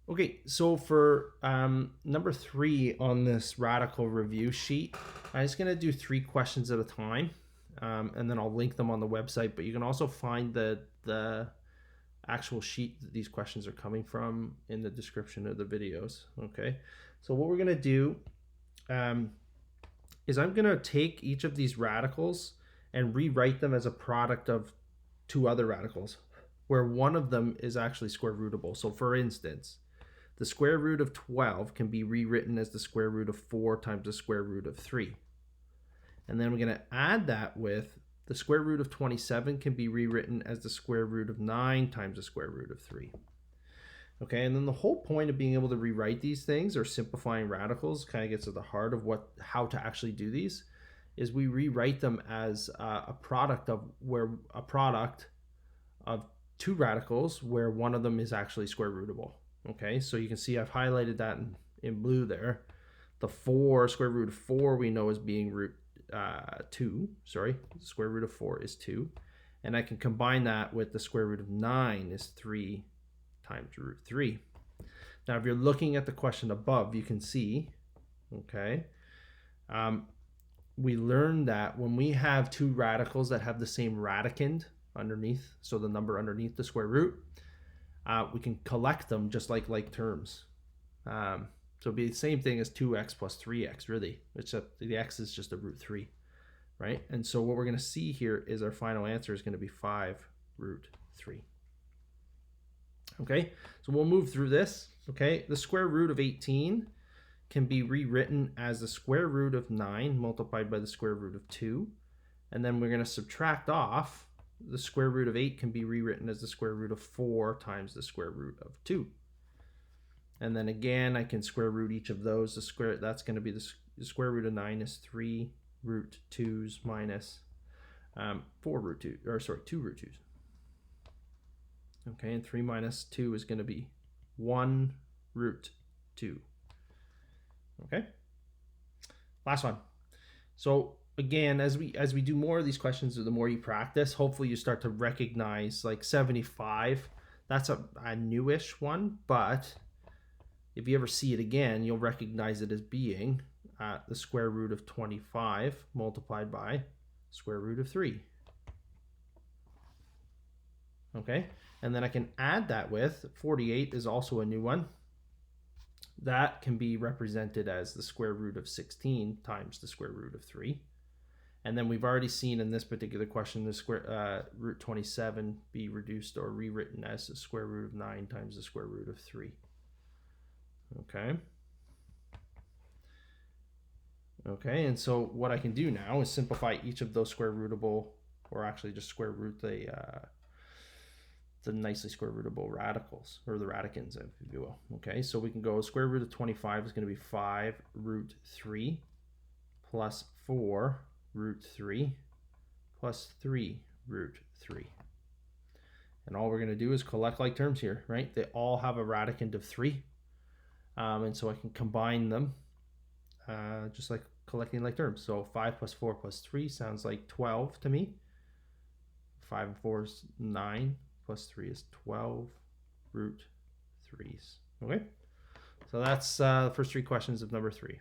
Okay, so for number 3 on this radical review sheet, I'm just going to do 3 questions at a time, and then I'll link them on the website. But you can also find the actual sheet that these questions are coming from in the description of the videos. Okay, so what we're going to do is I'm going to take each of these radicals and rewrite them as a product of 2 other radicals, where one of them is actually square rootable. So for instance, the square root of 12 can be rewritten as the square root of 4 times the square root of 3. And then we're going to add that with the square root of 27 can be rewritten as the square root of 9 times the square root of 3. Okay, and then the whole point of being able to rewrite these things or simplifying radicals kind of gets at the heart of how to actually do these is we rewrite them as a product of 2 radicals where one of them is actually square rootable. Okay, so you can see I've highlighted that in blue there. The 4, square root of 4, we know is being root 2. Sorry, the square root of 4 is 2. And I can combine that with the square root of 9 is 3 times root 3. Now, if you're looking at the question above, you can see, okay, we learned that when we have 2 radicals that have the same radicand underneath, so the number underneath the square root, we can collect them just like terms. So it'd be the same thing as 2x plus 3x, really, except the x is just a root 3, right? And so what we're going to see here is our final answer is going to be 5 root 3. Okay, so we'll move through this. Okay, the square root of 18 can be rewritten as the square root of 9 multiplied by the square root of 2. And then we're going to subtract off the square root of 8 can be rewritten as the square root of 4 times the square root of 2. And then again, I can square root each of those. That's going to be the square root of 9 is 3 root 2's minus 4 root 2, or sorry, 2 root 2's. Okay, and 3 minus 2 is going to be 1 root 2. Okay, last one. So again, as we do more of these questions, the more you practice, hopefully you start to recognize like 75. That's a newish one, but if you ever see it again, you'll recognize it as being the square root of 25 multiplied by square root of 3. Okay, and then I can add that with 48 is also a new one. That can be represented as the square root of 16 times the square root of 3. And then we've already seen in this particular question the square root 27 be reduced or rewritten as the square root of 9 times the square root of 3. Okay. Okay, and so what I can do now is simplify each of those square rootable, or actually just square root the nicely square rootable radicals, or the radicands, if you will. Okay, so we can go square root of 25 is going to be 5 root 3 plus 4 root 3 plus 3 root 3. And all we're going to do is collect like terms here, right? They all have a radicand of 3. And so I can combine them just like collecting like terms. So 5 plus 4 plus 3 sounds like 12 to me. 5 and 4 is 9. Plus 3 is 12 root 3's. Okay? So that's the first 3 questions of number 3.